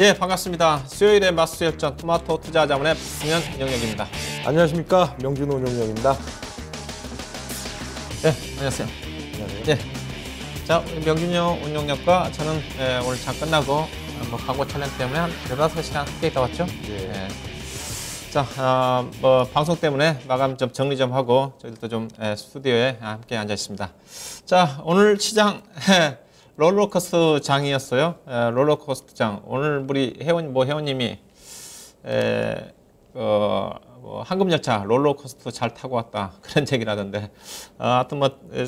예, 반갑습니다. 수요일에 맞수협전 토마토 투자자문의 박승현 운영력입니다. 안녕하십니까, 명진호 운영력입니다. 네, 안녕하세요. 안녕하세요. 예. 자, 명진호 운영력과 저는 오늘 장 끝나고 광고 촬영 때문에 한 15시간 함께 있다 왔죠? 예. 자, 방송 때문에 마감 좀 정리 좀 하고 저희들도 좀 스튜디오에 함께 앉아 있습니다. 자, 오늘 시장 롤러코스터 장이었어요. 롤러코스터 장. 오늘 우리 회원님이 황금열차 롤러코스터 잘 타고 왔다 그런 얘기를 하던데, 하여튼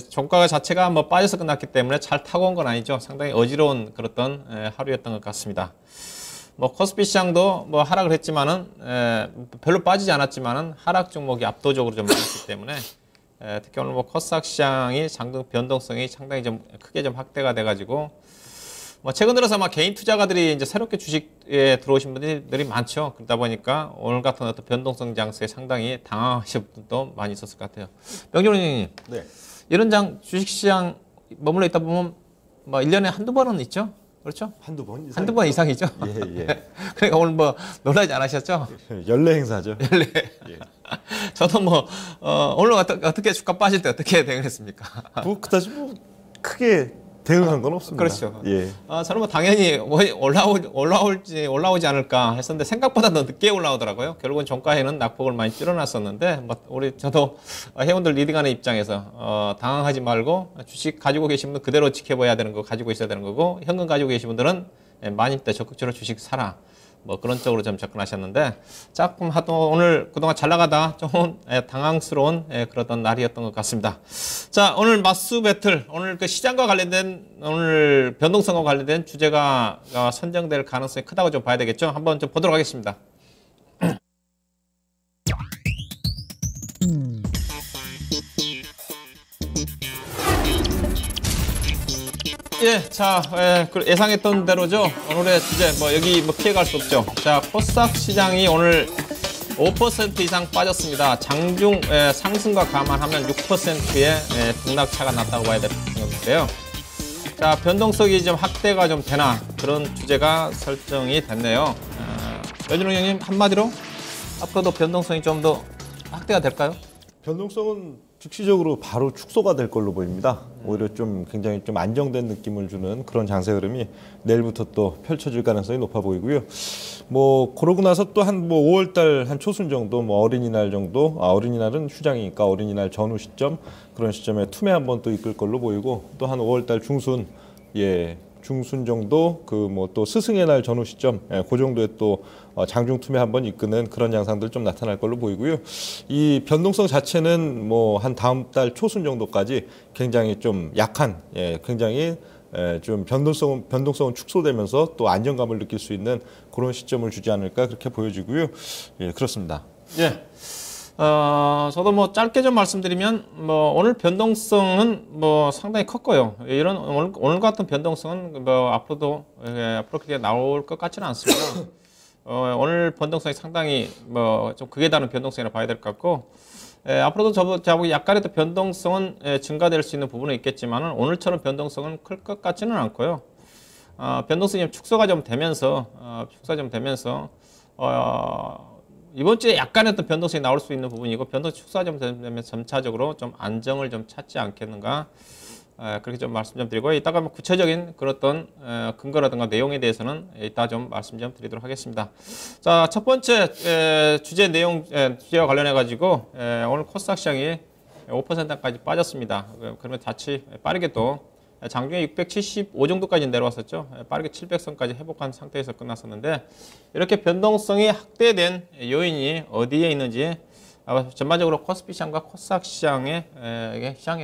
종가 자체가 빠져서 끝났기 때문에 잘 타고 온 건 아니죠. 상당히 어지러운 그랬던 하루였던 것 같습니다. 코스피 시장도 하락을 했지만은 별로 빠지지 않았지만은 하락 종목이 압도적으로 좀 많았기 때문에 특히 오늘 코스닥 시장이 장등 변동성이 상당히 좀 크게 좀 확대가 돼가지고 최근 들어서 개인 투자가들이 이제 새롭게 주식에 들어오신 분들이 많죠. 그러다 보니까 오늘 같은 어떤 변동성 장세에 상당히 당황하신 분도 많이 있었을 것 같아요. 명진 원장님, 네. 이런 장 주식 시장 머물러 있다 보면 1년에 한두 번은 있죠. 그렇죠? 한두 번 이상. 한두 번 이상이죠. 예. 그러니까 오늘 놀라지 않으셨죠? 연례 행사죠. 연례. 예. 저도 오늘 어떻게 주가 빠질 때 어떻게 대응했습니까? 그다지 크게 대응한 건 없습니다. 그렇죠. 예. 저는 당연히 올라오지 않을까 했었는데 생각보다 더 늦게 올라오더라고요. 결국은 종가에는 낙폭을 많이 줄여놨었는데 저도 회원들 리딩하는 입장에서 당황하지 말고 주식 가지고 계신 분들 그대로 지켜봐야 되는 거 가지고 있어야 되는 거고, 현금 가지고 계신 분들은 많이 때 적극적으로 주식 사라. 그런 쪽으로 좀 접근하셨는데, 조금 오늘 그동안 잘 나가다 좀 당황스러운 그런 날이었던 것 같습니다. 자, 오늘 맞수 배틀, 오늘 그 시장과 관련된, 오늘 변동성과 관련된 주제가 선정될 가능성이 크다고 좀 봐야 되겠죠? 한번 좀 보도록 하겠습니다. 예, 자, 예상했던 대로죠. 오늘의 주제, 여기 피해갈 수 없죠. 자, 코스닥 시장이 오늘 5% 이상 빠졌습니다. 장중 상승과 감안하면 6%의 등락차가 났다고 봐야 될 건데요. 자, 변동성이 좀 확대가 좀 되나, 그런 주제가 설정이 됐네요. 여진호 형님, 한마디로 앞으로도 변동성이 좀 더 확대가 될까요? 변동성은 즉시적으로 바로 축소가 될 걸로 보입니다. 오히려 굉장히 안정된 느낌을 주는 그런 장세 흐름이 내일부터 또 펼쳐질 가능성이 높아 보이고요. 그러고 나서 또 한 5월달 한 초순 정도, 어린이날 정도, 어린이날은 휴장이니까 어린이날 전후 시점, 그런 시점에 투매 한번 또 이끌 걸로 보이고, 또 한 5월달 중순, 중순 정도 또 스승의 날 전후 시점, 그 정도에 또 장중 투매 한번 이끄는 그런 양상들 좀 나타날 걸로 보이고요. 이 변동성 자체는 한 다음 달 초순 정도까지 굉장히 좀 약한, 굉장히 좀 변동성은 축소되면서 또 안정감을 느낄 수 있는 그런 시점을 주지 않을까, 그렇게 보여지고요. 예, 그렇습니다. 예. 저도 짧게 좀 말씀드리면, 오늘 변동성은 상당히 컸고요. 이런, 오늘 같은 변동성은 앞으로 그렇게 나올 것 같지는 않습니다. 오늘 변동성이 상당히 좀 극에 달한 변동성이라 봐야 될 것 같고, 앞으로도 저보고 약간의 또 변동성은 증가될 수 있는 부분은 있겠지만, 오늘처럼 변동성은 클 것 같지는 않고요. 변동성이 축소가 좀 되면서, 이번 주에 약간의 또 변동성이 나올 수 있는 부분이고, 변동 축소가 좀 되면 점차적으로 좀 안정을 좀 찾지 않겠는가, 그렇게 좀 말씀 좀 드리고, 이따가 구체적인 그런 근거라든가 내용에 대해서는 이따 좀 말씀 좀 드리도록 하겠습니다. 자, 첫 번째 주제와 관련해 가지고 오늘 코스닥 시장이 5%까지 빠졌습니다. 그러면 자칫 빠르게 또 장중에 675 정도까지 내려왔었죠. 빠르게 700선까지 회복한 상태에서 끝났었는데, 이렇게 변동성이 확대된 요인이 어디에 있는지 전반적으로 코스피 시장과 코스닥 시장에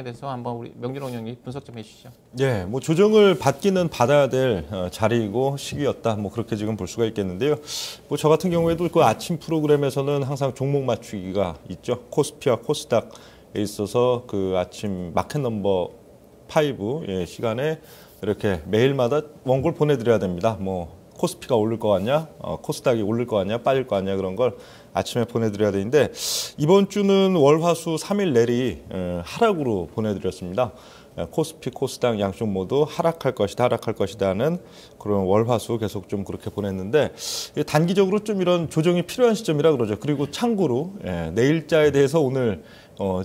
대해서 한번 우리 명진호 형님 분석 좀 해주시죠. 예, 조정을 받기는 받아야 될 자리이고 시기였다. 그렇게 지금 볼 수가 있겠는데요. 저 같은 경우에도 그 아침 프로그램에서는 항상 종목 맞추기가 있죠. 코스피와 코스닥에 있어서 그 아침 마켓 넘버 5 시간에 이렇게 매일마다 원고를 보내드려야 됩니다. 코스피가 오를 것 같냐, 코스닥이 오를 것 같냐, 빠질 것 같냐 그런 걸 아침에 보내드려야 되는데 이번 주는 월화수 3일 내리 하락으로 보내드렸습니다. 코스피, 코스닥 양쪽 모두 하락할 것이다 하는 그런 월화수 계속 좀 그렇게 보냈는데 단기적으로 좀 이런 조정이 필요한 시점이라 그러죠. 그리고 참고로 내일자에 대해서 오늘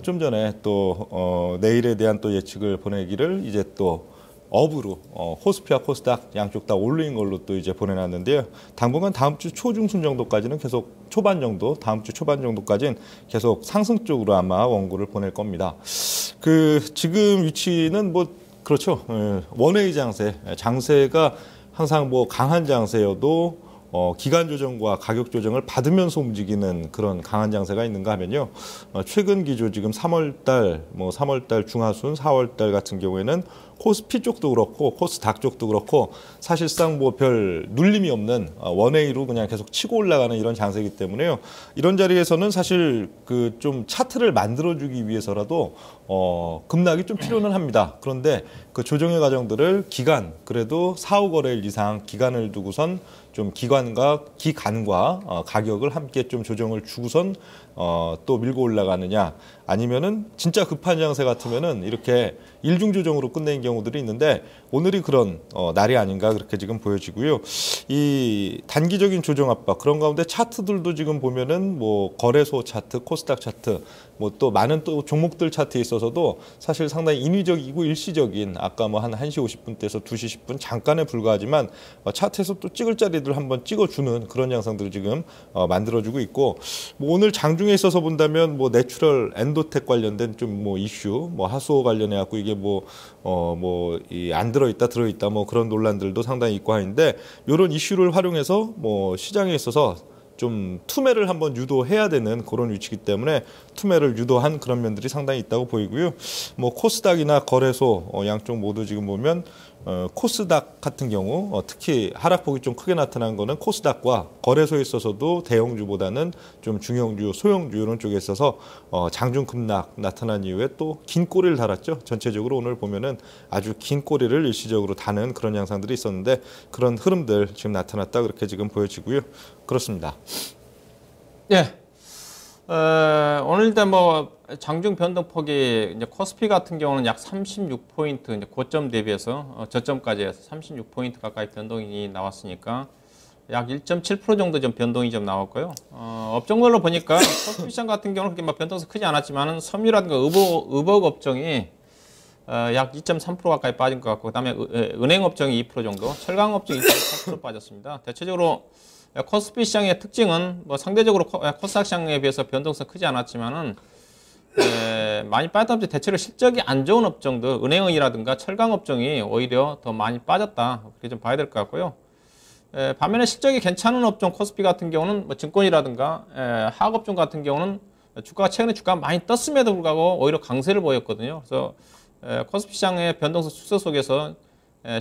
좀 전에 또 내일에 대한 또 예측을 보내기를 이제 또 업으로 코스피와 코스닥 양쪽 다 올린 걸로 또 이제 보내놨는데요. 당분간 다음 주 초중순 정도까지는 계속 다음 주 초반 정도까지는 계속 상승 쪽으로 아마 원고를 보낼 겁니다. 지금 위치는 뭐 그렇죠. 원웨이 장세가 항상 뭐 강한 장세여도 기간 조정과 가격 조정을 받으면서 움직이는 그런 강한 장세가 있는가 하면요. 최근 기조 지금 3월달 중하순, 4월달 같은 경우에는 코스피 쪽도 그렇고 코스닥 쪽도 그렇고 사실상 뭐 별 눌림이 없는 원웨이로 그냥 계속 치고 올라가는 이런 장세이기 때문에요. 이런 자리에서는 사실 좀 차트를 만들어주기 위해서라도 급락이 좀 필요는 합니다. 그런데 그 조정의 과정들을 그래도 4, 5거래일 이상 기간을 두고선 좀 기간과 가격을 함께 좀 조정을 주고선 또 밀고 올라가느냐 아니면은 진짜 급한 장세 같으면은 이렇게 일중 조정으로 끝낸 경우들이 있는데 오늘이 그런 날이 아닌가 그렇게 지금 보여지고요. 이 단기적인 조정 압박 그런 가운데 차트들도 지금 보면은 뭐 거래소 차트, 코스닥 차트 뭐 또 많은 또 종목들 차트에 있어서도 사실 상당히 인위적이고 일시적인 아까 뭐 한 1시 50분대에서 2시 10분 잠깐에 불과하지만 차트에서 또 찍을 자리들 한번 찍어주는 그런 양상들을 지금 만들어주고 있고 뭐 오늘 장중에 있어서 본다면 뭐 내추럴 엔도텍 관련된 좀 뭐 이슈 뭐 하수오 관련해 갖고 이게 안 들어있다 뭐 그런 논란들도 상당히 있고 하는데 이런 이슈를 활용해서 뭐 시장에 있어서 좀 투매를 한번 유도해야 되는 그런 위치이기 때문에 투매를 유도한 그런 면들이 상당히 있다고 보이고요. 뭐 코스닥이나 거래소 양쪽 모두 지금 보면 코스닥 같은 경우 특히 하락폭이 좀 크게 나타난 거는 코스닥과 거래소에 있어서도 대형주보다는 좀 중형주, 소형주 이런 쪽에 있어서 장중 급락 나타난 이후에 또 긴 꼬리를 달았죠. 전체적으로 오늘 보면은 아주 긴 꼬리를 일시적으로 다는 그런 양상들이 있었는데 그런 흐름들 지금 나타났다 그렇게 지금 보여지고요. 그렇습니다. 예. 오늘 일단 뭐 장중 변동폭이 이제 코스피 같은 경우는 약 36포인트 이제 고점 대비해서 저점까지 해서 36포인트 가까이 변동이 나왔으니까 약 1.7% 정도 좀 변동이 좀 나왔고요. 업종별로 보니까 코스피 시장 같은 경우는 그렇게 막 변동수 크지 않았지만은 섬유라든가 의복 업종이 약 2.3% 가까이 빠진 것 같고 그다음에 은행 업종이 2% 정도, 철강 업종이 2.8% 빠졌습니다. 대체적으로 코스피 시장의 특징은 뭐 상대적으로 코스닥 시장에 비해서 변동성 크지 않았지만은 많이 빠졌다 보니 대체로 실적이 안 좋은 업종들, 은행이라든가 철강 업종이 오히려 더 많이 빠졌다 그렇게 좀 봐야 될 것 같고요. 반면에 실적이 괜찮은 업종 코스피 같은 경우는 뭐 증권이라든가 화학 업종 같은 경우는 최근에 주가가 많이 떴음에도 불구하고 오히려 강세를 보였거든요. 그래서 코스피 시장의 변동성 축소 속에서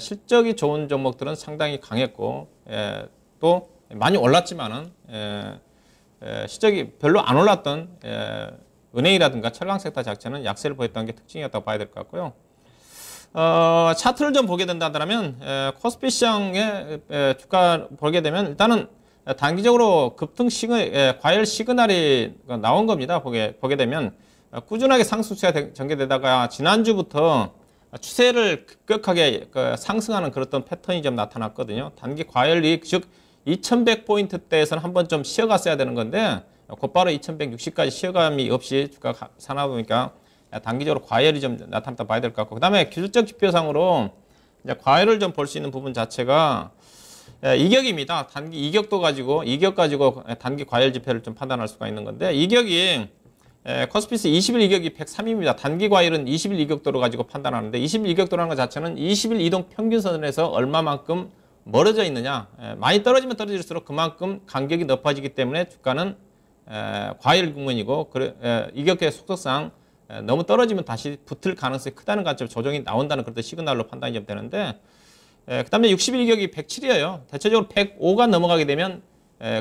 실적이 좋은 종목들은 상당히 강했고 또 많이 올랐지만은 실적이 별로 안 올랐던 은행이라든가 철강 섹터 자체는 약세를 보였다는 게 특징이었다고 봐야 될 것 같고요. 차트를 좀 보게 된다면 코스피 시장의 주가 보게 되면 일단은 단기적으로 급등 과열 시그널이 나온 겁니다. 보게 되면 꾸준하게 상승 추세가 전개되다가 지난주부터 추세를 급격하게 상승하는 그런 패턴이 좀 나타났거든요. 단기 과열이 즉 2100포인트대에서는 한번 좀 쉬어갔어야 되는 건데 곧바로 2160까지 쉬어감이 없이 주가가 사나 보니까 단기적으로 과열이 좀 나타났다 봐야 될 것 같고 그 다음에 기술적 지표상으로 이제 과열을 좀 볼 수 있는 부분 자체가 이격입니다. 단기 이격 가지고 단기 과열 지표를 좀 판단할 수가 있는 건데 이격이 코스피스 20일 이격이 103입니다. 단기 과열은 20일 이격도로 가지고 판단하는데 20일 이격도라는 것 자체는 20일 이동 평균선에서 얼마만큼 멀어져 있느냐. 많이 떨어지면 떨어질수록 그만큼 간격이 높아지기 때문에 주가는 과열 국면이고 이격의 속도상 너무 떨어지면 다시 붙을 가능성이 크다는 관점 조정이 나온다는 그런 시그널로 판단이 좀 되는데 그 다음에 60일 이격이 107이에요. 대체적으로 105가 넘어가게 되면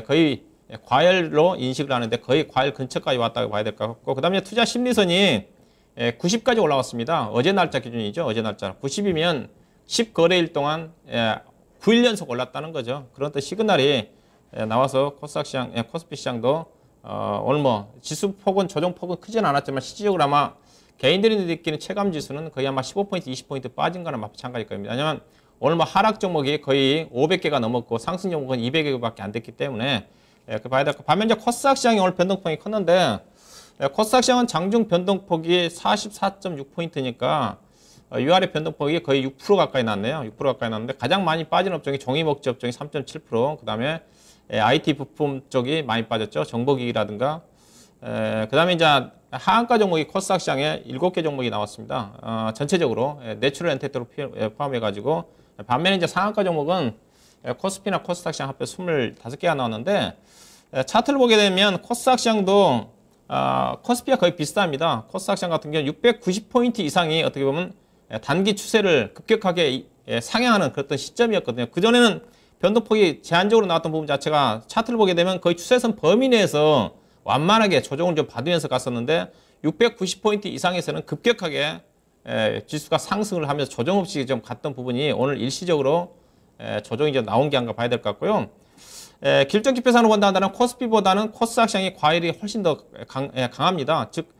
거의 과열로 인식을 하는데 거의 과열 근처까지 왔다고 봐야 될 것 같고 그 다음에 투자 심리선이 90까지 올라왔습니다. 어제 날짜 기준이죠. 어제 날짜 90이면 10거래일 동안 9일 연속 올랐다는 거죠. 그런 또 시그널이 나와서 코스피 시장도 오늘 뭐 지수 폭은 조정 폭은 크지는 않았지만 실질적으로 아마 개인들이 느끼는 체감 지수는 거의 아마 15포인트, 20포인트 빠진 거나 마찬가지일 겁니다. 왜냐하면 오늘 뭐 하락 종목이 거의 500개가 넘었고 상승 종목은 200개밖에 안 됐기 때문에 그 봐야 될 거. 반면 이제 코스닥 시장이 오늘 변동폭이 컸는데 코스닥 시장은 장중 변동폭이 44.6포인트니까 위아래 변동폭이 거의 6% 가까이 났네요. 6% 가까이 났는데 가장 많이 빠진 업종이 종이먹지 업종이 3.7%, 그 다음에 IT 부품 쪽이 많이 빠졌죠. 정보기기라든가. 그 다음에 이제 하한가 종목이 코스닥 시장에 7개 종목이 나왔습니다. 전체적으로 내추럴 엔테트로 포함해가지고 반면에 이제 상한가 종목은 코스피나 코스닥 시장 합해 25개가 나왔는데 차트를 보게 되면 코스닥 시장도 코스피와 거의 비슷합니다. 코스닥 시장 같은 경우는 690포인트 이상이 어떻게 보면 단기 추세를 급격하게 상향하는 그런 시점이었거든요. 그전에는 변동폭이 제한적으로 나왔던 부분 자체가 차트를 보게 되면 거의 추세선 범위 내에서 완만하게 조정을 좀 받으면서 갔었는데 690포인트 이상에서는 급격하게 지수가 상승을 하면서 조정 없이 좀 갔던 부분이 오늘 일시적으로 조정이 좀 나온 게 아닌가 봐야 될 것 같고요. 길정 지표상으로 본다면 코스피보다는 코스닥 시장의 과열이 훨씬 더 강합니다. 즉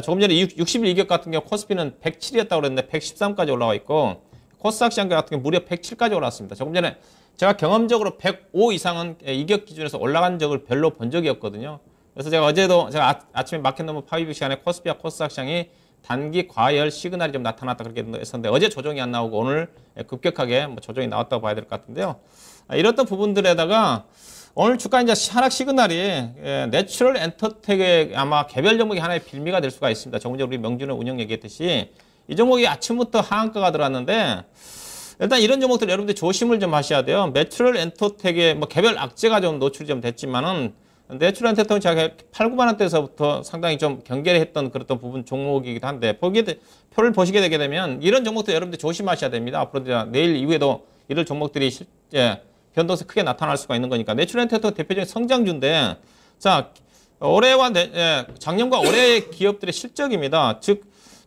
조금 전에 60일 이격 같은 경우 코스피는 107이었다고 그랬는데 113까지 올라와 있고 코스닥 시장 같은 경우 무려 107까지 올라왔습니다. 조금 전에 제가 경험적으로 105 이상은 이격 기준에서 올라간 적을 별로 본 적이 없거든요. 그래서 제가 어제도 아침에 마켓 너머 파이브 시간에 코스피와 코스닥 시장이 단기 과열 시그널이 좀 나타났다 그렇게 했었는데 어제 조정이 안 나오고 오늘 급격하게 뭐 조정이 나왔다고 봐야 될 것 같은데요. 이렇던 부분들에다가 오늘 주가 이제 하락 시그널이 내추럴 엔터텍의 아마 개별 종목이 하나의 빌미가 될 수가 있습니다. 조금 전에 우리 명준의 운영 얘기했듯이 이 종목이 아침부터 하한가가 들어왔는데 일단 이런 종목들 여러분들 조심을 좀 하셔야 돼요. 내추럴 엔터텍의 뭐 개별 악재가 좀 노출이 좀 됐지만은 내추럴 엔터텍은 제가 8, 9만 원대에서부터 상당히 좀 경계를 했던 그런 부분 종목이기도 한데 표를 보시게 되게 되면 이런 종목들 여러분들 조심하셔야 됩니다. 앞으로 내일 이후에도 이런 종목들이 변동세 크게 나타날 수가 있는 거니까. 내추럴 엔터텍은 대표적인 성장주인데 자 올해와 작년과 올해의 기업들의 실적입니다. 즉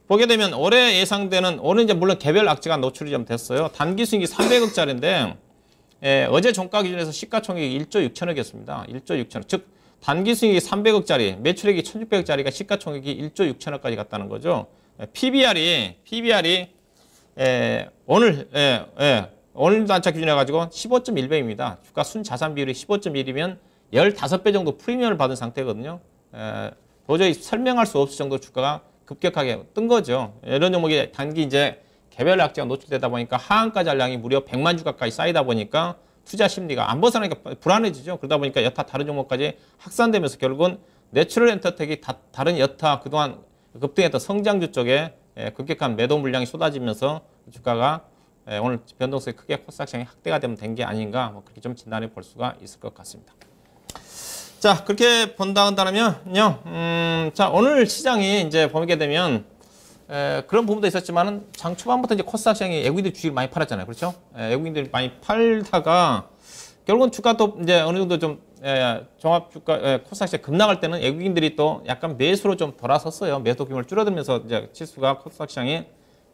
보게 되면 올해 예상되는 올해 이제 물론 개별 악재가 노출이 좀 됐어요. 단기 수익이 300억짜리인데 어제 종가 기준에서 시가총액이 1조 6천억이었습니다. 1조 6천억. 즉 단기 수익이 300억짜리, 매출액이 1,600억짜리가 시가총액이 1조 6천억까지 갔다는 거죠. PBR이 오늘 단차 기준해 가지고 15.1배입니다. 주가 순자산 비율이 15.1이면 15배 정도 프리미엄을 받은 상태거든요. 도저히 설명할 수 없을 정도 주가가 급격하게 뜬 거죠. 이런 종목이 단기 이제 개별 악재가 노출되다 보니까 하한가 잔량이 무려 100만 주 가까이 쌓이다 보니까 투자 심리가 안 벗어나니까 불안해지죠. 그러다 보니까 여타 다른 종목까지 확산되면서 결국은 내추럴 엔터텍이 다른 여타 그동안 급등했던 성장주 쪽에 급격한 매도 물량이 쏟아지면서 주가가 오늘 변동성이 크게 코스닥 시장이 확대가 되면 된 게 아닌가 뭐 그렇게 좀 진단해 볼 수가 있을 것 같습니다. 자 그렇게 본다 한다면요. 자 오늘 시장이 이제 보게 되면 그런 부분도 있었지만은 장 초반부터 이제 코스닥 시장이 외국인들이 주식을 많이 팔았잖아요. 그렇죠? 외국인들이 많이 팔다가 결국은 주가도 이제 어느 정도 좀 종합 주가 코스닥 시장 급락할 때는 외국인들이 또 약간 매수로 좀 돌아섰어요. 매도 규모를 줄어들면서 이제 지수가 코스닥 시장이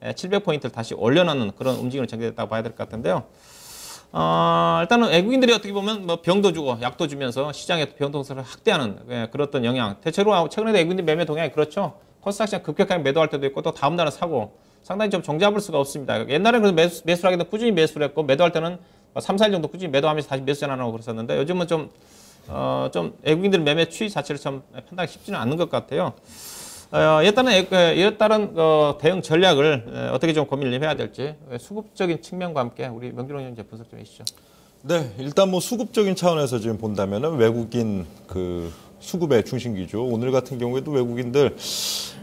700포인트를 다시 올려놓는 그런 움직임을 전개됐다고 봐야 될 것 같은데요. 일단은 외국인들이 어떻게 보면 뭐 병도 주고 약도 주면서 시장의 변동성을 확대하는 그런 영향. 대체로 최근에도 외국인들 매매 동향이 그렇죠. 코스닥 시장 급격하게 매도할 때도 있고 또 다음 날은 사고 상당히 좀 종잡을 수가 없습니다. 옛날에는 그래서 매수를 하게 되면 꾸준히 매수를 했고 매도할 때는 3, 4일 정도 꾸준히 매도하면서 다시 매수 전환하고 그랬었는데 요즘은 좀 외국인들 매매 추이 자체를 좀 판단하기 쉽지는 않는 것 같아요. 일단은 대응 전략을 어떻게 좀 고민을 해야 될지 수급적인 측면과 함께 우리 명준호 의원 이제 분석 좀 해주시죠. 네, 일단 뭐 수급적인 차원에서 지금 본다면은 외국인 그 수급의 중심기죠. 오늘 같은 경우에도 외국인들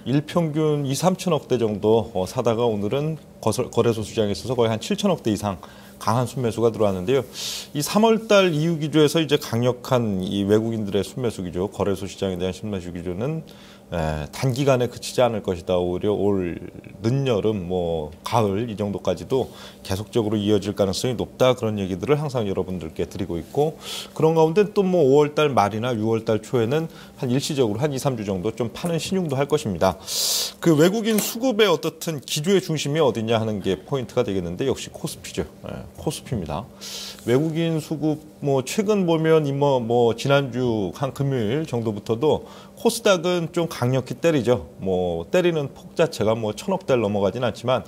일평균 2, 3천억대 정도 사다가 오늘은 거래소 시장에 있어서 거의 한 7천억대 이상 강한 순매수가 들어왔는데요. 이 3월달 이후 기조에서 이제 강력한 이 외국인들의 순매수 기조, 거래소 시장에 대한 순매수 기조는 단기간에 그치지 않을 것이다. 오히려 올 늦여름, 뭐 가을 이 정도까지도 계속적으로 이어질 가능성이 높다. 그런 얘기들을 항상 여러분들께 드리고 있고, 그런 가운데 또 뭐 5월달 말이나 6월달 초에는 한 일시적으로 한 2, 3주 정도 좀 파는 신용도 할 것입니다. 그 외국인 수급의 어떻든 기조의 중심이 어디냐 하는 게 포인트가 되겠는데, 역시 코스피죠. 코스피입니다. 외국인 수급 뭐 최근 보면 뭐 지난주 한 금요일 정도부터도 코스닥은 좀 강력히 때리죠. 뭐 때리는 폭 자체가 뭐 1,000억대를 넘어가진 않지만,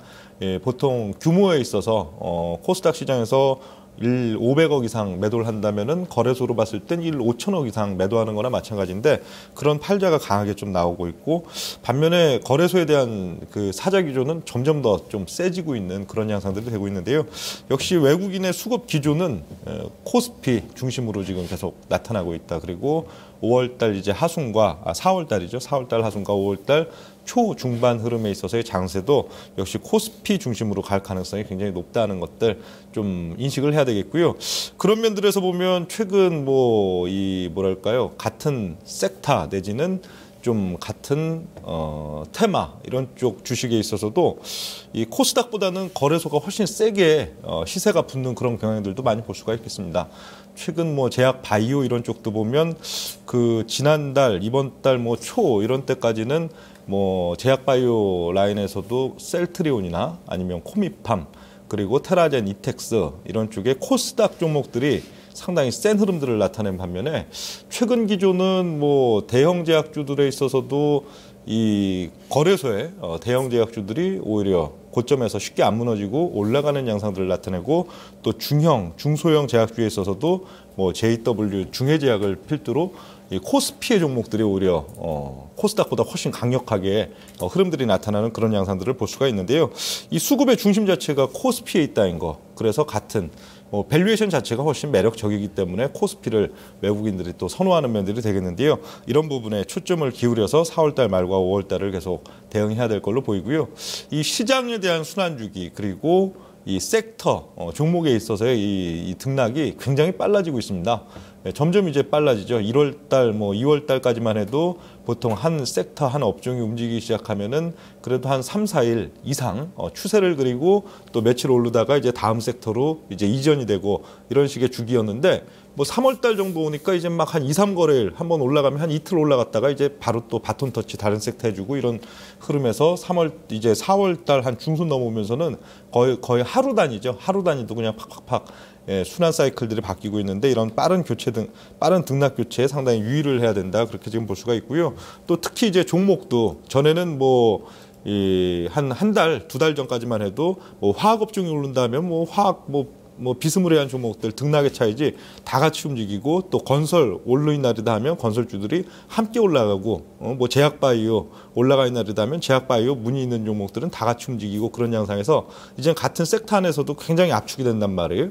보통 규모에 있어서 코스닥 시장에서 500억 이상 매도를 한다면은 거래소로 봤을 땐 5천억 이상 매도하는 거나 마찬가지인데, 그런 팔자가 강하게 좀 나오고 있고, 반면에 거래소에 대한 그 사자 기조는 점점 더 좀 세지고 있는 그런 양상들이 되고 있는데요. 역시 외국인의 수급 기조는 코스피 중심으로 지금 계속 나타나고 있다. 그리고 5월달 이제 하순과 4월달이죠. 4월달 하순과 5월달 초 중반 흐름에 있어서의 장세도 역시 코스피 중심으로 갈 가능성이 굉장히 높다는 것들 좀 인식을 해야 되겠고요. 그런 면들에서 보면 최근 뭐 이 뭐랄까요, 같은 섹터 내지는 좀 같은 테마 이런 쪽 주식에 있어서도 이 코스닥보다는 거래소가 훨씬 세게 시세가 붙는 그런 경향들도 많이 볼 수가 있겠습니다. 최근 뭐 제약 바이오 이런 쪽도 보면 그 지난달 이번 달 뭐 초 이런 때까지는 뭐 제약 바이오 라인에서도 셀트리온이나 아니면 코미팜 그리고 테라젠, 이텍스 이런 쪽의 코스닥 종목들이 상당히 센 흐름들을 나타낸 반면에, 최근 기조는 뭐 대형 제약주들에 있어서도 이 거래소의 대형 제약주들이 오히려 고점에서 쉽게 안 무너지고 올라가는 양상들을 나타내고, 또 중형, 중소형 제약주에 있어서도 뭐 JW 중해제약을 필두로 이 코스피의 종목들이 오히려 코스닥보다 훨씬 강력하게 흐름들이 나타나는 그런 양상들을 볼 수가 있는데요. 이 수급의 중심 자체가 코스피에 있다는 거, 그래서 같은 밸류에이션 자체가 훨씬 매력적이기 때문에 코스피를 외국인들이 또 선호하는 면들이 되겠는데요. 이런 부분에 초점을 기울여서 4월달 말과 5월달을 계속 대응해야 될 걸로 보이고요. 이 시장에 대한 순환주기 그리고 이 섹터 종목에 있어서의 이 등락이 굉장히 빨라지고 있습니다. 점점 이제 빨라지죠. 1월달, 뭐 2월달까지만 해도 보통 한 섹터, 한 업종이 움직이기 시작하면은 그래도 한 3, 4일 이상 추세를 그리고 또 며칠 오르다가 이제 다음 섹터로 이제 이전이 되고 이런 식의 주기였는데, 뭐 3월달 정도 오니까 이제 막 한 2, 3거래일 한번 올라가면 한 이틀 올라갔다가 이제 바로 또 바톤 터치 다른 섹터 해주고 이런 흐름에서 이제 4월달 한 중순 넘어오면서는 거의 하루 단위죠. 하루 단위도 그냥 팍팍팍 순환 사이클들이 바뀌고 있는데, 이런 빠른 등락 교체에 상당히 유의를 해야 된다. 그렇게 지금 볼 수가 있고요. 또 특히 이제 종목도 전에는 뭐 한 달, 2달 전까지만 해도 뭐 화학 업종이 오른다면 뭐 화학 뭐 비스무리한 종목들 등락의 차이지 다 같이 움직이고, 또 건설 오르는 날이다 하면 건설주들이 함께 올라가고, 뭐 제약바이오 올라가는 날이다 하면 제약바이오 문이 있는 종목들은 다 같이 움직이고, 그런 양상에서 이제 같은 섹터 안에서도 굉장히 압축이 된단 말이에요.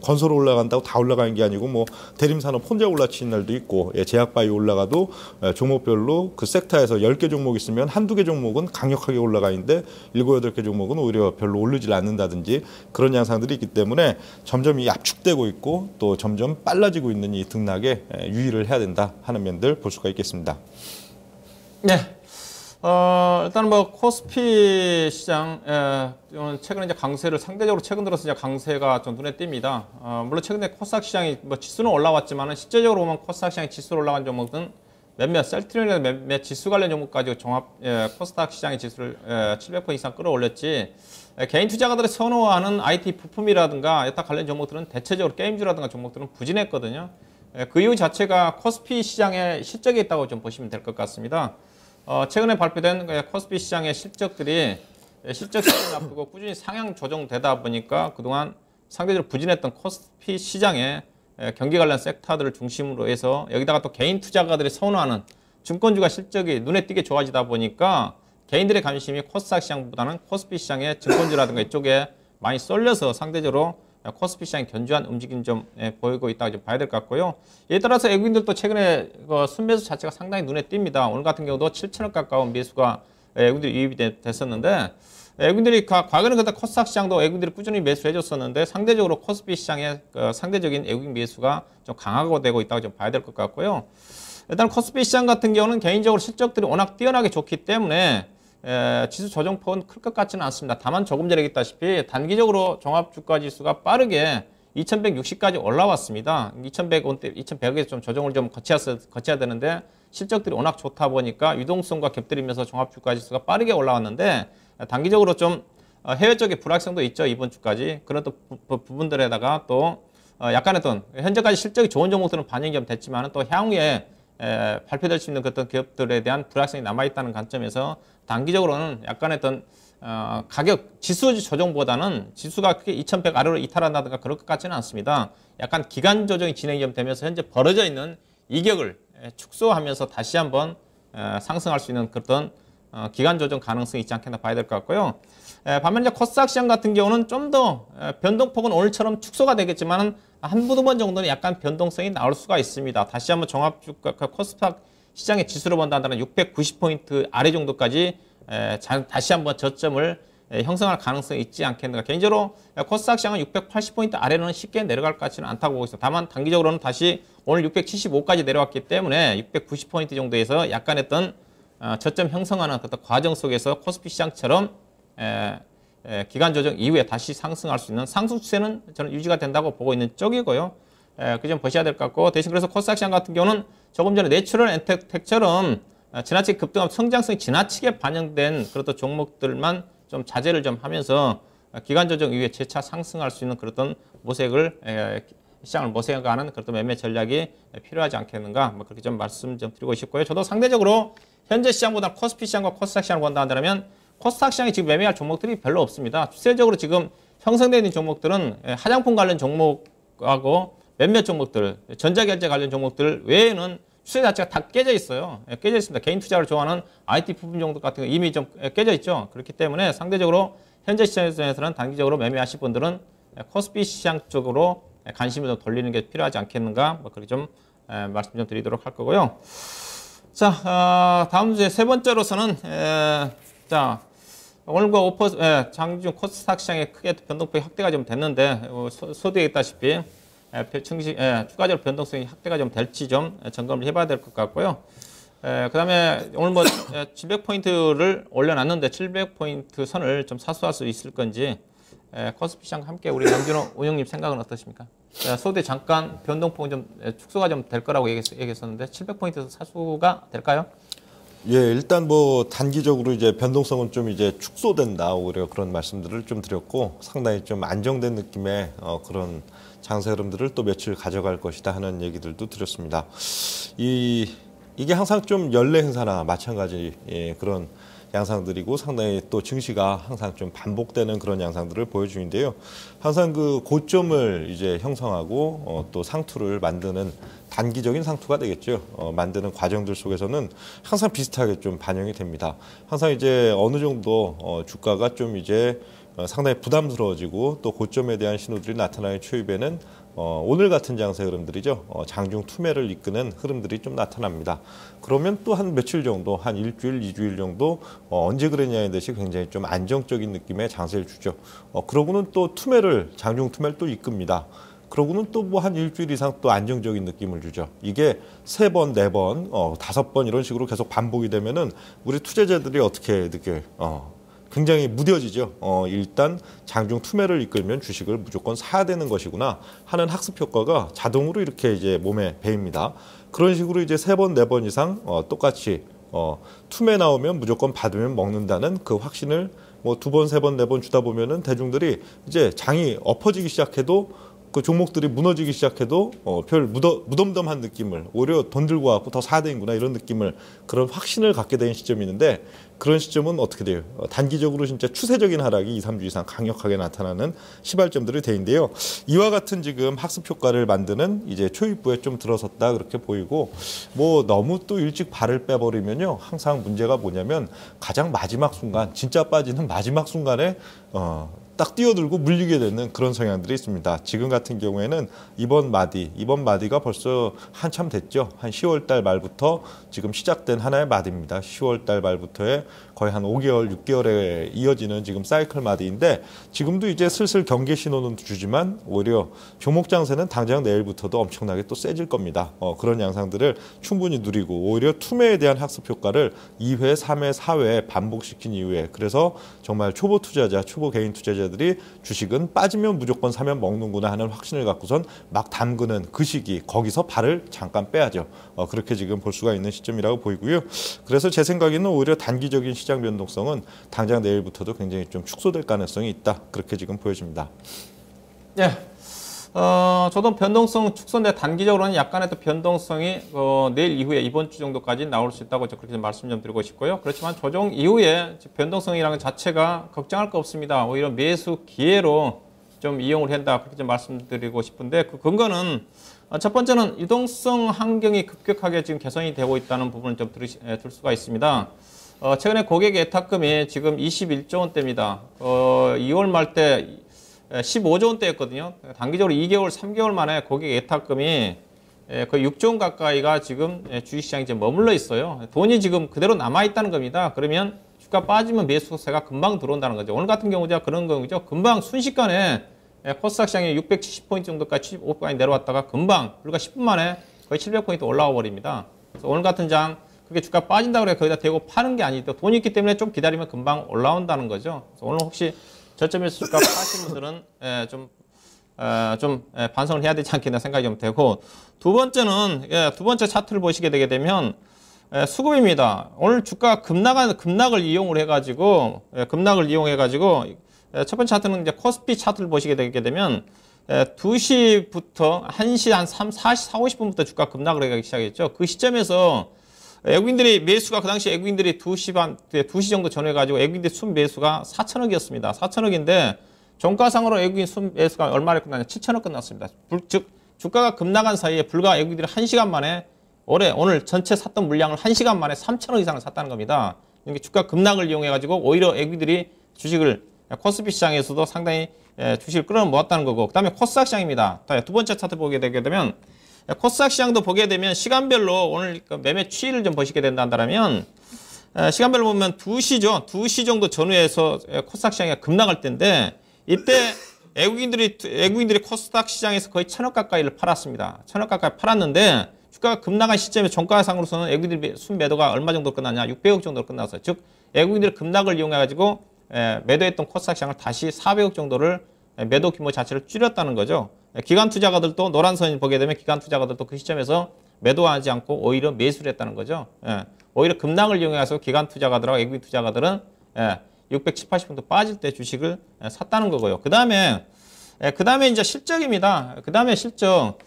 건설 올라간다고 다 올라가는 게 아니고 뭐 대림산업 혼자 올라치는 날도 있고, 제약바이오 올라가도 종목별로 그 섹터에서 10개 종목 있으면 한두 개 종목은 강력하게 올라가 있는데 7, 8개 종목은 오히려 별로 오르질 않는다든지 그런 양상들이 있기 때문에 점점 이 압축되고 있고 또 점점 빨라지고 있는 이 등락에 유의를 해야 된다 하는 면들 볼 수가 있겠습니다. 네. 일단 뭐 코스피 시장 최근에 이제 강세를 상대적으로 최근 들어서 이제 강세가 좀 눈에 띕니다. 물론 최근에 코스닥 시장이 뭐 지수는 올라왔지만은 실제적으로 보면 코스닥 시장이 지수로 올라간 종목은 몇몇 셀트리온이나 몇몇 지수 관련 종목까지 종합 코스닥 시장의 지수를 700% 이상 끌어올렸지. 개인 투자가들이 선호하는 IT 부품이라든가 여타 관련 종목들은 대체적으로 게임주라든가 종목들은 부진했거든요. 그 이유 자체가 코스피 시장의 실적에 있다고 좀 보시면 될 것 같습니다. 최근에 발표된 코스피 시장의 실적들이 실적 기준을 앞두고 꾸준히 상향 조정되다 보니까 그동안 상대적으로 부진했던 코스피 시장의 경기 관련 섹터들을 중심으로 해서, 여기다가 또 개인 투자가들이 선호하는 증권주가 실적이 눈에 띄게 좋아지다 보니까 개인들의 관심이 코스닥 시장보다는 코스피 시장의 증권주라든가 이쪽에 많이 쏠려서 상대적으로 코스피 시장이 견조한 움직임 좀 보이고 있다고 좀 봐야 될 것 같고요. 이에 따라서 외국인들도 최근에 순매수 자체가 상당히 눈에 띕니다. 오늘 같은 경우도 7천억 가까운 매수가 외국인들이 유입이 됐었는데, 외국인들이 과거에는 그때 코스닥 시장도 외국인들이 꾸준히 매수해 줬었는데 상대적으로 코스피 시장의 상대적인 외국인 매수가 좀 강화가 되고 있다고 좀 봐야 될 것 같고요. 일단 코스피 시장 같은 경우는 개인적으로 실적들이 워낙 뛰어나게 좋기 때문에 지수 조정폭은 클 것 같지는 않습니다. 다만 조금 전에 얘기했다시피 단기적으로 종합주가지수가 빠르게 2160까지 올라왔습니다. 2100에서 좀 조정을 좀 거쳐야 되는데 실적들이 워낙 좋다 보니까 유동성과 겹들이면서 종합주가지수가 빠르게 올라왔는데 단기적으로 좀 해외 쪽의 불확성도 있죠. 이번 주까지. 그런 또 부분들에다가 또 약간의 또 현재까지 실적이 좋은 종목들은 반영이 좀 됐지만 또 향후에 발표될 수 있는 어떤 기업들에 대한 불확성이 남아있다는 관점에서 단기적으로는 약간의 어떤 가격 지수 조정보다는 지수가 크게 2100 아래로 이탈한다든가 그럴 것 같지는 않습니다. 약간 기간 조정이 진행이 좀 되면서 현재 벌어져 있는 이격을 축소하면서 다시 한번 상승할 수 있는 그런 기간 조정 가능성이 있지 않겠나 봐야 될 것 같고요. 반면에 이제 코스닥 시장 같은 경우는 좀 더 변동폭은 오늘처럼 축소가 되겠지만 한두 번 정도는 약간 변동성이 나올 수가 있습니다. 다시 한번 종합주가 코스닥 시장의 지수로 본다면 690포인트 아래 정도까지 다시 한번 저점을 형성할 가능성이 있지 않겠는가. 개인적으로 코스닥 시장은 680포인트 아래는 쉽게 내려갈 것 같지는 않다고 보고 있습니다. 다만 단기적으로는 다시 오늘 675까지 내려왔기 때문에 690포인트 정도에서 약간 했던 저점 형성하는 어떤 과정 속에서 코스피 시장처럼 기간 조정 이후에 다시 상승할 수 있는 상승 추세는 저는 유지가 된다고 보고 있는 쪽이고요. 그 점 보셔야 될 것 같고, 대신 그래서 코스닥 시장 같은 경우는 조금 전에 내추럴 엔텍처럼 지나치게 급등한 성장성이 지나치게 반영된 그런 종목들만 좀 자제를 좀 하면서 기간 조정 이후에 재차 상승할 수 있는 그런 모색을 시장을 모색하는 그런 매매 전략이 필요하지 않겠는가, 뭐 그렇게 좀 말씀 좀 드리고 싶고요. 저도 상대적으로 현재 시장보다 코스피 시장과 코스닥 시장을 본다 한다면 코스닥 시장이 지금 매매할 종목들이 별로 없습니다. 추세적으로 지금 형성되어 있는 종목들은 화장품 관련 종목하고 몇몇 종목들, 전자결제 관련 종목들 외에는 추세 자체가 다 깨져 있어요. 깨져 있습니다. 개인 투자를 좋아하는 IT 부분 정도 같은 거 이미 좀 깨져 있죠. 그렇기 때문에 상대적으로 현재 시장에서는 단기적으로 매매하실 분들은 코스피 시장 쪽으로 관심을 좀 돌리는 게 필요하지 않겠는가, 뭐 그렇게 좀 말씀 좀 드리도록 할 거고요. 자, 다음 주에 세 번째로서는 자, 오늘과 5% 장중 코스닥 시장에 크게 변동폭이 확대가 좀 됐는데 소개했다시피 추가적으로 변동성이 확대가 좀 될지 좀 점검을 해봐야 될 것 같고요. 그 다음에 오늘 뭐 700포인트를 올려놨는데 700포인트 선을 좀 사수할 수 있을 건지 코스피 시장 함께 우리 양준호 의원님 생각은 어떠십니까? 소대 잠깐 변동폭은 좀 축소가 좀 될 거라고 얘기했었는데 700포인트 사수가 될까요? 예, 일단 뭐 단기적으로 이제 변동성은 좀 이제 축소된다 오히려 그런 말씀들을 좀 드렸고 상당히 좀 안정된 느낌의 그런 장세 흐름들을 또 며칠 가져갈 것이다 하는 얘기들도 드렸습니다. 이게 항상 좀 연례 행사나 마찬가지 그런 양상들이고 상당히 또 증시가 항상 좀 반복되는 그런 양상들을 보여주는데요. 항상 그 고점을 이제 형성하고 또 상투를 만드는 단기적인 상투가 되겠죠. 만드는 과정들 속에서는 항상 비슷하게 좀 반영이 됩니다. 항상 이제 어느 정도 주가가 좀 이제 상당히 부담스러워지고 또 고점에 대한 신호들이 나타나는 초입에는 오늘 같은 장세 흐름들이죠. 장중 투매를 이끄는 흐름들이 좀 나타납니다. 그러면 또 한 며칠 정도, 한 일주일, 2주일 정도 언제 그랬냐의 듯이 굉장히 좀 안정적인 느낌의 장세를 주죠. 그러고는 또 장중 투매를 또 이끕니다. 그러고는 또 뭐 한 일주일 이상 또 안정적인 느낌을 주죠. 이게 3번, 4번, 5번 이런 식으로 계속 반복이 되면은 우리 투자자들이 어떻게 느껴요? 굉장히 무뎌지죠. 일단 장중 투매를 이끌면 주식을 무조건 사야 되는 것이구나 하는 학습 효과가 자동으로 이렇게 이제 몸에 배입니다. 그런 식으로 이제 3번, 4번 이상 똑같이 투매 나오면 무조건 받으면 먹는다는 그 확신을 뭐 2번, 3번, 4번 주다 보면은 대중들이 이제 장이 엎어지기 시작해도 그 종목들이 무너지기 시작해도 별 무덤덤한 느낌을 오히려 돈 들고 와서 더 사야 되는구나 이런 느낌을 그런 확신을 갖게 되는 시점이 있는데 그런 시점은 어떻게 돼요? 단기적으로 진짜 추세적인 하락이 2, 3주 이상 강력하게 나타나는 시발점들이 되는데요. 이와 같은 지금 학습 효과를 만드는 이제 초입부에 좀 들어섰다 그렇게 보이고 뭐 너무 또 일찍 발을 빼버리면요. 항상 문제가 뭐냐면 가장 마지막 순간 진짜 빠지는 마지막 순간에 딱 뛰어들고 물리게 되는 그런 성향들이 있습니다. 지금 같은 경우에는 이번 마디가 벌써 한참 됐죠. 한 10월 달 말부터 지금 시작된 하나의 마디입니다. 10월 달 말부터의 거의 한 5개월, 6개월에 이어지는 지금 사이클 마디인데 지금도 이제 슬슬 경계 신호는 주지만 오히려 종목 장세는 당장 내일부터도 엄청나게 또 세질 겁니다. 그런 양상들을 충분히 누리고 오히려 투매에 대한 학습 효과를 2회, 3회, 4회 반복시킨 이후에 그래서 정말 초보 투자자, 초보 개인 투자자들이 주식은 빠지면 무조건 사면 먹는구나 하는 확신을 갖고선 막 담그는 그 시기 거기서 발을 잠깐 빼야죠. 그렇게 지금 볼 수가 있는 시점이라고 보이고요. 그래서 제 생각에는 오히려 단기적인 시장 변동성은 당장 내일부터도 굉장히 좀 축소될 가능성이 있다. 그렇게 지금 보여집니다. 예. 저도 변동성 축소인데 단기적으로는 약간의 또 변동성이 내일 이후에 이번 주 정도까지 나올 수 있다고 그렇게 말씀 좀 드리고 싶고요. 그렇지만 조정 이후에 변동성이라는 것 자체가 걱정할 거 없습니다. 오히려 매수 기회로 좀 이용을 한다 그렇게 좀 말씀드리고 싶은데 그 근거는 첫 번째는 유동성 환경이 급격하게 지금 개선이 되고 있다는 부분을 좀 들 수가 있습니다. 최근에 고객 예탁금이 지금 21조 원대입니다. 2월 말 때 15조 원대였거든요. 단기적으로 2개월, 3개월 만에 고객 예탁금이 거의 6조 원 가까이가 지금 주식시장에 이제 머물러 있어요. 돈이 지금 그대로 남아있다는 겁니다. 그러면 주가 빠지면 매수세가 금방 들어온다는 거죠. 오늘 같은 경우죠. 그런 경우죠. 금방 순식간에 코스닥 시장이 670포인트 정도까지 75%까지 내려왔다가 금방 불과 10분 만에 거의 700포인트 올라와 버립니다. 그래서 오늘 같은 장 그게 주가 빠진다고 그래 거기다 대고 파는 게 아니죠. 돈이 있기 때문에 좀 기다리면 금방 올라온다는 거죠. 그래서 오늘 혹시 저점에서 주가 파신 분들은 좀 반성을 해야 되지 않겠나 생각이 좀 되고 두 번째는 두 번째 차트를 보시게 되게 되면 수급입니다. 오늘 주가 급락을 이용을 해가지고 첫 번째 차트는 이제 코스피 차트를 보시게 되게 되면 2시부터 1시 한 4, 50분부터 주가 급락을 하기 시작했죠. 그 시점에서 외국인들이 매수가 그 당시 외국인들이 2시 정도 전후해가지고 외국인들 순매수가 4천억이었습니다. 4천억인데 종가상으로 외국인 순매수가 얼마나 끝났냐? 7천억 끝났습니다. 즉 주가가 급락한 사이에 불과 외국인들이 1시간 만에 오늘 전체 샀던 물량을 1시간 만에 3천억 이상을 샀다는 겁니다. 이게 주가 급락을 이용해가지고 오히려 외국인들이 주식을 코스피 시장에서도 상당히 주식을 끌어모았다는 거고 그 다음에 코스닥 시장입니다. 두 번째 차트 보게 되게 되면 코스닥 시장도 보게 되면 시간별로 오늘 매매 추이를 좀 보시게 된다면 시간별로 보면 2시죠. 2시 정도 전후에서 코스닥 시장이 급락할 때인데 이때 외국인들이 코스닥 시장에서 거의 1,000억 가까이를 팔았습니다. 1,000억 가까이 팔았는데 주가가 급락한 시점에 종가상으로서는 외국인들의 순매도가 얼마 정도 끝났냐? 600억 정도로 끝났어요. 즉 외국인들의 급락을 이용해가지고 매도했던 코스닥 시장을 다시 400억 정도를 매도 규모 자체를 줄였다는 거죠. 기관 투자가들도 노란 선을 보게 되면 기관 투자가들도 그 시점에서 매도하지 않고 오히려 매수를 했다는 거죠. 오히려 급락을 이용해서 기관 투자가들하고 외국인 투자가들은 670, 80% 빠질 때 주식을 샀다는 거고요. 그 다음에 이제 실적입니다. 그 다음에 실적.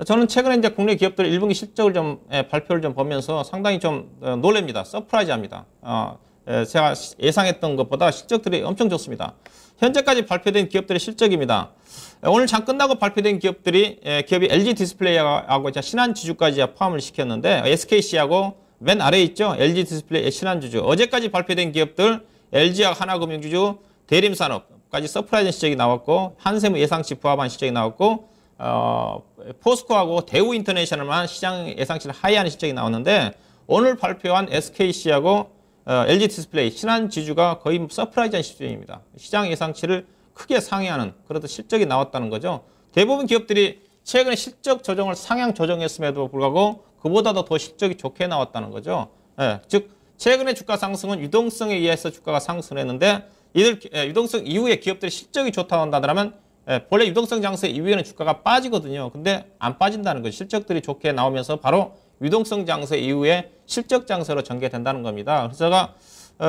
저는 최근에 이제 국내 기업들 1분기 실적을 좀 발표를 좀 보면서 상당히 좀 놀랍니다. 서프라이즈합니다. 제가 예상했던 것보다 실적들이 엄청 좋습니다. 현재까지 발표된 기업들의 실적입니다. 오늘 장 끝나고 발표된 기업이 LG 디스플레이하고 신한지주까지 포함을 시켰는데 SKC하고 맨 아래에 있죠. LG 디스플레이, 신한지주. 어제까지 발표된 기업들 LG와 하나금융지주, 대림산업까지 서프라이즈 실적이 나왔고 한세무 예상치 부합한 실적이 나왔고 포스코하고 대우인터내셔널만 시장 예상치를 하회하는 실적이 나왔는데 오늘 발표한 SKC하고 LG 디스플레이, 신한지주가 거의 서프라이즈한 실적입니다. 시장 예상치를 크게 상회하는 그런 실적이 나왔다는 거죠. 대부분 기업들이 최근에 실적 조정을 상향 조정했음에도 불구하고 그보다도 더 실적이 좋게 나왔다는 거죠. 즉 최근에 주가 상승은 유동성에 의해서 주가가 상승했는데 유동성 이후에 기업들이 실적이 좋다고 한다면 본래 유동성 장세 이후에는 주가가 빠지거든요. 근데 안 빠진다는 거죠. 실적들이 좋게 나오면서 바로 유동성 장세 이후에 실적 장세로 전개된다는 겁니다. 그래서 제가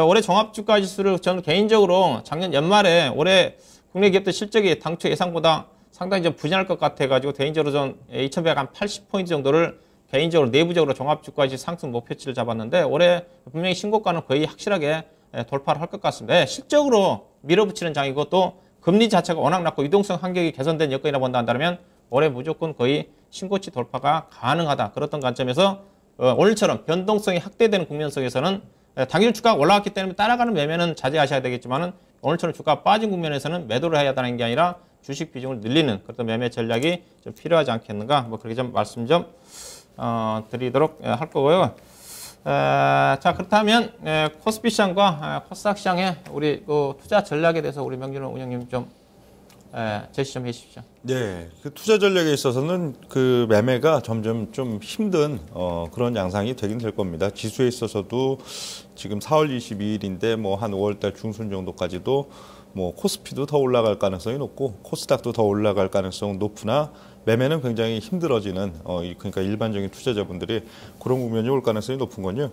올해 종합주가지수를 저는 개인적으로 작년 연말에 올해 국내 기업들 실적이 당초 예상보다 상당히 좀 부진할 것 같아가지고 개인적으로 전 2180포인트 정도를 개인적으로 내부적으로 종합주가지수 상승 목표치를 잡았는데 올해 분명히 신고가는 거의 확실하게 돌파를 할 것 같습니다. 실적으로 밀어붙이는 장이고 또 금리 자체가 워낙 낮고 유동성 환경이 개선된 여건이라 본다 한다면 올해 무조건 거의 신고치 돌파가 가능하다. 그렇던 관점에서 오늘처럼 변동성이 확대되는 국면 속에서는 당일 주가가 올라왔기 때문에 따라가는 매매는 자제하셔야 되겠지만은 오늘처럼 주가 빠진 국면에서는 매도를 해야 하는 게 아니라 주식 비중을 늘리는 그런 매매 전략이 좀 필요하지 않겠는가? 뭐 그렇게 좀 말씀 좀 드리도록 할 거고요. 자, 그렇다면 코스피 시장과 코스닥 시장의 우리 그 투자 전략에 대해서 우리 명준호 운영님 좀 제시 좀 해주십시오. 네, 그 투자 전략에 있어서는 그 매매가 점점 좀 힘든 그런 양상이 되긴 될 겁니다. 지수에 있어서도 지금 4월 22일인데 뭐 한 5월달 중순 정도까지도 뭐 코스피도 더 올라갈 가능성이 높고 코스닥도 더 올라갈 가능성은 높으나 매매는 굉장히 힘들어지는 그러니까 일반적인 투자자분들이 그런 국면이 올 가능성이 높은 건요.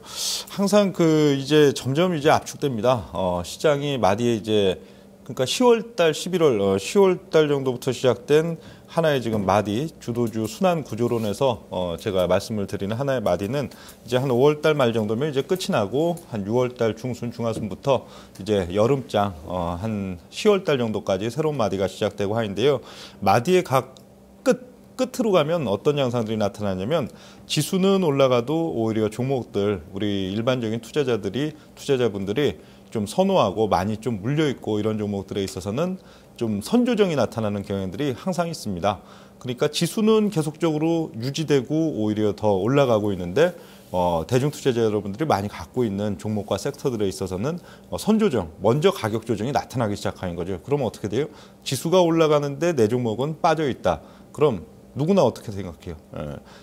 항상 그 이제 점점 이제 압축됩니다. 시장이 마디에 이제 그러니까 10월달, 11월, 10월달 정도부터 시작된 하나의 지금 마디 주도주 순환 구조론에서 제가 말씀을 드리는 하나의 마디는 이제 한 5월달 말 정도면 이제 끝이 나고 한 6월달 중순 중하순부터 이제 여름장 한 10월달 정도까지 새로운 마디가 시작되고 하는데요. 마디의 각 끝으로 가면 어떤 양상들이 나타나냐면 지수는 올라가도 오히려 종목들 우리 일반적인 투자자분들이 좀 선호하고 많이 좀 물려있고 이런 종목들에 있어서는 좀 선조정이 나타나는 경향들이 항상 있습니다. 그러니까 지수는 계속적으로 유지되고 오히려 더 올라가고 있는데 대중투자자 여러분들이 많이 갖고 있는 종목과 섹터들에 있어서는 선조정, 먼저 가격 조정이 나타나기 시작하는 거죠. 그러면 어떻게 돼요? 지수가 올라가는데 내 종목은 빠져 있다. 그럼 누구나 어떻게 생각해요?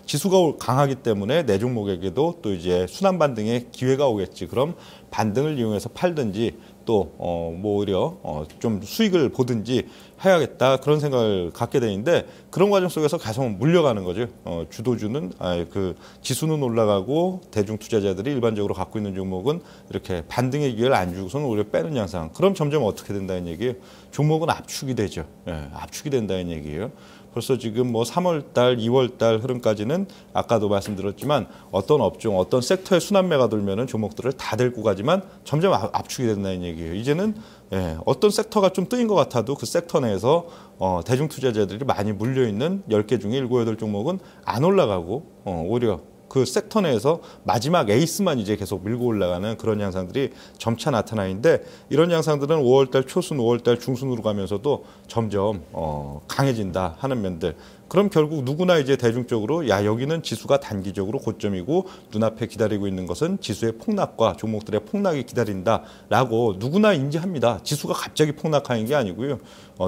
지수가 강하기 때문에 내 종목에게도 또 이제 순환 반등의 기회가 오겠지. 그럼 반등을 이용해서 팔든지 또 뭐 오히려 좀 수익을 보든지 해야겠다 그런 생각을 갖게 되는데 그런 과정 속에서 계속 물려가는 거죠. 주도주는 그 지수는 올라가고 대중 투자자들이 일반적으로 갖고 있는 종목은 이렇게 반등의 기회를 안 주고서는 오히려 빼는 양상. 그럼 점점 어떻게 된다는 얘기예요? 종목은 압축이 되죠. 압축이 된다는 얘기예요. 벌써 지금 뭐 3월달, 2월달 흐름까지는 아까도 말씀드렸지만 어떤 업종, 어떤 섹터의 순환매가 돌면은 종목들을 다 데리고 가지만 점점 압축이 된다는 얘기예요. 이제는 어떤 섹터가 좀 뜨인 것 같아도 그 섹터 내에서 대중 투자자들이 많이 물려 있는 10개 중에 7, 8종목은 안 올라가고 오히려 그 섹터 내에서 마지막 에이스만 이제 계속 밀고 올라가는 그런 양상들이 점차 나타나 있는데 이런 양상들은 5월달 초순, 5월달 중순으로 가면서도 점점 강해진다 하는 면들. 그럼 결국 누구나 이제 대중적으로 여기는 지수가 단기적으로 고점이고 눈앞에 기다리고 있는 것은 지수의 폭락과 종목들의 폭락이 기다린다라고 누구나 인지합니다. 지수가 갑자기 폭락하는 게 아니고요.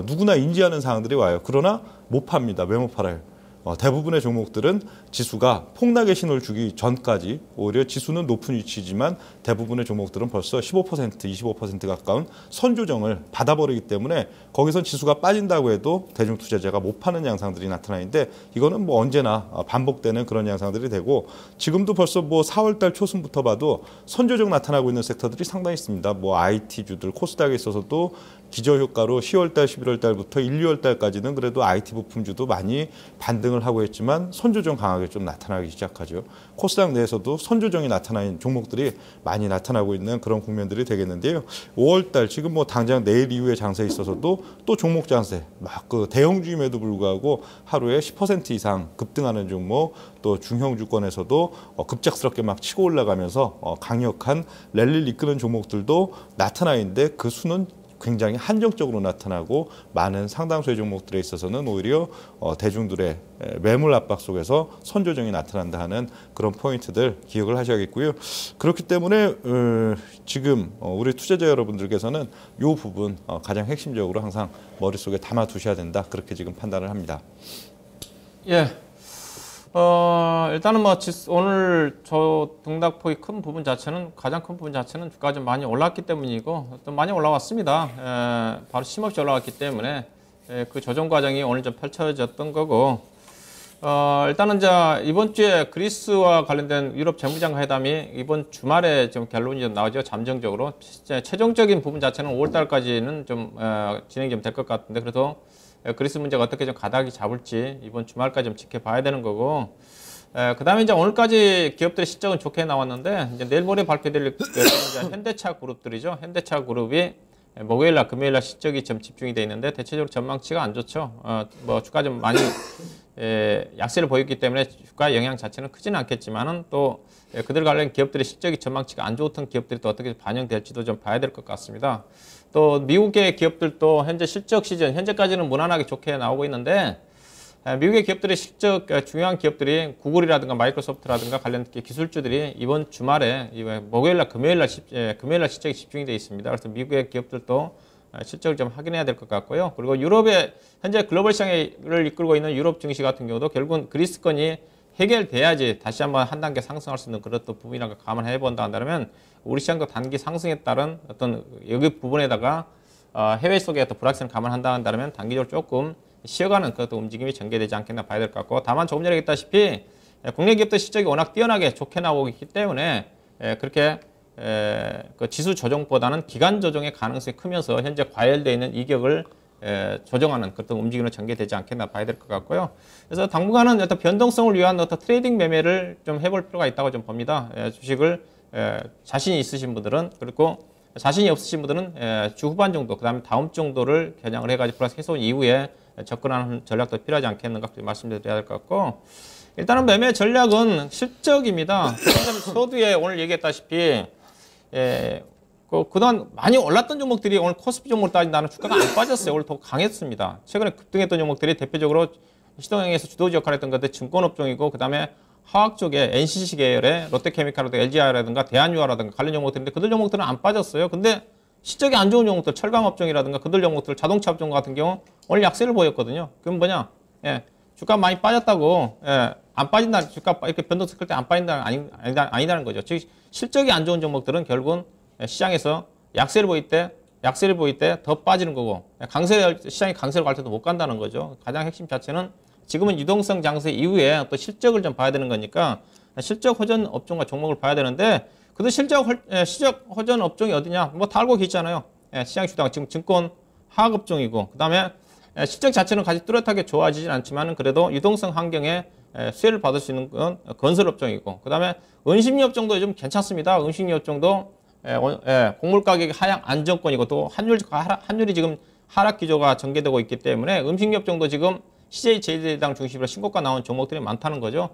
누구나 인지하는 상황들이 와요. 그러나 못 팝니다. 왜 못 팔아요? 대부분의 종목들은 지수가 폭락의 신호를 주기 전까지 오히려 지수는 높은 위치지만 대부분의 종목들은 벌써 15%, 25% 가까운 선조정을 받아버리기 때문에 거기서 지수가 빠진다고 해도 대중투자자가 못 파는 양상들이 나타나는데 이거는 뭐 언제나 반복되는 그런 양상들이 되고 지금도 벌써 뭐 4월달 초순부터 봐도 선조정 나타나고 있는 섹터들이 상당히 있습니다. 뭐 IT주들 코스닥에 있어서도 기저효과로 10월달, 11월달부터 1, 2월달까지는 그래도 IT 부품주도 많이 반등을 하고 있지만 선조정 강하게 좀 나타나기 시작하죠. 코스닥 내에서도 선조정이 나타나는 종목들이 많이 나타나고 있는 그런 국면들이 되겠는데요. 5월달 지금 뭐 당장 내일 이후의 장세에 있어서도 또 종목 장세 막 그 대형주임에도 불구하고 하루에 10% 이상 급등하는 종목 또 중형주권에서도 급작스럽게 막 치고 올라가면서 강력한 랠리를 이끄는 종목들도 나타나 있는데 그 수는 굉장히 한정적으로 나타나고 많은 상당수의 종목들에 있어서는 오히려 대중들의 매물 압박 속에서 선조정이 나타난다 하는 그런 포인트들 기억을 하셔야겠고요. 그렇기 때문에 지금 우리 투자자 여러분들께서는 이 부분 가장 핵심적으로 항상 머릿속에 담아두셔야 된다. 그렇게 지금 판단을 합니다. 예. 일단은 뭐 오늘 저 등락폭이 큰 부분 자체는 가장 큰 부분 자체는 주가가 좀 많이 올랐기 때문이고 좀 많이 올라왔습니다. 바로 쉼없이 올라왔기 때문에 그 조정 과정이 오늘 좀 펼쳐졌던 거고 일단은 이번 주에 그리스와 관련된 유럽 재무장 회담이 이번 주말에 좀 결론이 좀 나오죠. 잠정적으로 최종적인 부분 자체는 5월달까지는 좀 진행이 좀 될 것 같은데 그래도 그리스 문제가 어떻게 좀 가닥이 잡을지 이번 주말까지 좀 지켜봐야 되는 거고 그 다음에 이제 오늘까지 기업들의 실적은 좋게 나왔는데 이제 내일 모레 발표될 현대차 그룹들이죠. 현대차 그룹이 목요일날, 금요일날 실적이 좀 집중이 돼 있는데 대체적으로 전망치가 안 좋죠. 뭐 주가 좀 많이 약세를 보였기 때문에 주가 영향 자체는 크지는 않겠지만은 또 그들 관련 기업들의 실적이 전망치가 안 좋던 기업들이 또 어떻게 반영될지도 좀 봐야 될 것 같습니다. 또 미국의 기업들도 현재 실적 시즌, 현재까지는 무난하게 좋게 나오고 있는데 미국의 기업들의 실적, 중요한 기업들이 구글이라든가 마이크로소프트라든가 관련 기술주들이 이번 주말에 목요일날, 금요일날 실적이 집중이 되어 있습니다. 그래서 미국의 기업들도 실적을 좀 확인해야 될 것 같고요. 그리고 유럽의 현재 글로벌 시장을 이끌고 있는 유럽 증시 같은 경우도 결국은 그리스건이 해결돼야지 다시 한번 한 단계 상승할 수 있는 그런 또 부분이라고 감안해 본다 한다면 우리 시장도 단기 상승에 따른 어떤 여기 부분에다가 해외 속의 또 불확실을 감안한다 한다면 단기적으로 조금 쉬어가는 그것도 움직임이 전개되지 않겠나 봐야 될 것 같고, 다만 조금 전에 얘기했다시피 국내 기업들 실적이 워낙 뛰어나게 좋게 나오고 있기 때문에 그렇게 그 지수 조정보다는 기간 조정의 가능성이 크면서 현재 과열되어 있는 이격을 조정하는 그런 움직임으로 전개되지 않겠나 봐야 될 것 같고요. 그래서 당분간은 어떤 변동성을 위한 어떤 트레이딩 매매를 좀 해볼 필요가 있다고 좀 봅니다. 주식을 자신이 있으신 분들은, 그리고 자신이 없으신 분들은 주 후반 정도, 그 다음에 다음 정도를 겨냥을 해가지고 플러스 해소 이후에 접근하는 전략도 필요하지 않겠는가 말씀드려야 될 것 같고, 일단은 매매 전략은 실적입니다. 서두에 오늘 얘기했다시피 그동안 많이 올랐던 종목들이 오늘 코스피 종목을 따진다는 주가가 안 빠졌어요. 오늘 더 강했습니다. 최근에 급등했던 종목들이 대표적으로 시동형에서 주도주 역할을 했던 것들 증권업종이고, 그 다음에 화학 쪽에 NCC 계열의 롯데케미칼이라든가 LG화학이라든가 대한유화라든가 관련 종목들인데 그들 종목들은 안 빠졌어요. 근데 실적이 안 좋은 종목들, 철강업종이라든가 그들 종목들, 자동차 업종 같은 경우 오늘 약세를 보였거든요. 그럼 뭐냐? 주가 많이 빠졌다고 안 빠진다, 주가 이렇게 변동성 클 때 안 빠진다는 아니다는 거죠. 즉 실적이 안 좋은 종목들은 결국은 시장에서 약세를 보일 때 더 빠지는 거고, 시장이 강세로 갈 때도 못 간다는 거죠. 가장 핵심 자체는 지금은 유동성 장세 이후에 또 실적을 좀 봐야 되는 거니까 실적 호전 업종과 종목을 봐야 되는데, 그래도 실적 호전 업종이 어디냐? 뭐 다 알고 계시잖아요. 시장 주당 지금 증권 화학 업종이고, 그 다음에 실적 자체는 아직 뚜렷하게 좋아지진 않지만은 그래도 유동성 환경에 수혜를 받을 수 있는 건 건설 업종이고, 그 다음에 은식료 업종도 요즘 괜찮습니다. 은식료 업종도 곡물 가격이 하향 안정권이고, 또 환율이 지금 하락 기조가 전개되고 있기 때문에 음식료 업종도 지금 CJ 제일제당 중심으로 신고가 나온 종목들이 많다는 거죠.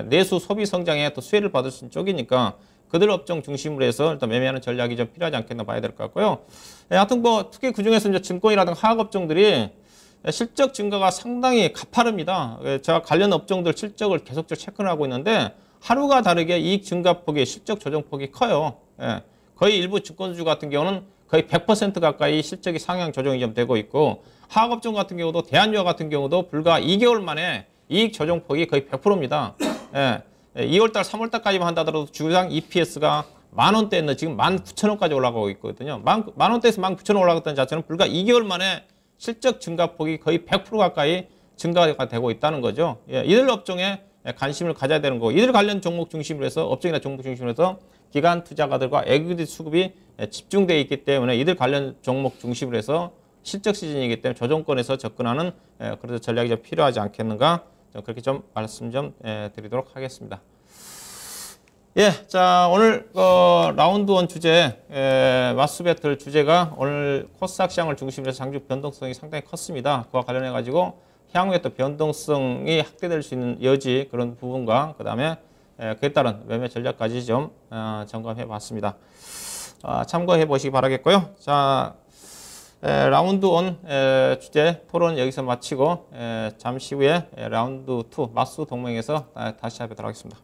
내수 소비 성장에 또 수혜를 받을 수 있는 쪽이니까 그들 업종 중심으로 해서 일단 매매하는 전략이 좀 필요하지 않겠나 봐야 될 것 같고요. 하여튼 뭐 특히 그중에서 이제 증권이라든가 화학 업종들이 실적 증가가 상당히 가파릅니다. 제가 관련 업종들 실적을 계속적으로 체크를 하고 있는데 하루가 다르게 이익 증가폭이, 실적 조정폭이 커요. 거의 일부 증권주 같은 경우는 거의 100% 가까이 실적이 상향 조정이 좀 되고 있고, 화학업종 같은 경우도 대한유화 같은 경우도 불과 2개월 만에 이익 조정폭이 거의 100%입니다. 2월달, 3월달까지만 한다더라도 주당 EPS가 만원대였는데 지금 19,000원까지 올라가고 있거든요. 만원대에서 19,000원 올라갔던 자체는 불과 2개월 만에 실적 증가폭이 거의 100% 가까이 증가가 되고 있다는 거죠. 이들 업종에 관심을 가져야 되는 거고, 이들 관련 종목 중심으로 해서, 업종이나 종목 중심으로 해서 기관 투자가들과 에퀴티 수급이 집중되어 있기 때문에 이들 관련 종목 중심으로 해서 실적 시즌이기 때문에 조정권에서 접근하는 그래서 전략이 좀 필요하지 않겠는가, 그렇게 좀 말씀 좀 드리도록 하겠습니다. 자, 오늘 라운드 1 주제, 마스 배틀 주제가 오늘 코스닥 시장을 중심으로 해서 장중 변동성이 상당히 컸습니다. 그와 관련해 가지고 향후에 또 변동성이 확대될 수 있는 여지, 그런 부분과 그 다음에 그에 따른 매매 전략까지 좀 점검해 봤습니다. 참고해 보시기 바라겠고요. 자, 라운드 1 주제 토론 여기서 마치고 잠시 후에 라운드 2 마스 동맹에서 다시 뵙도록 하겠습니다.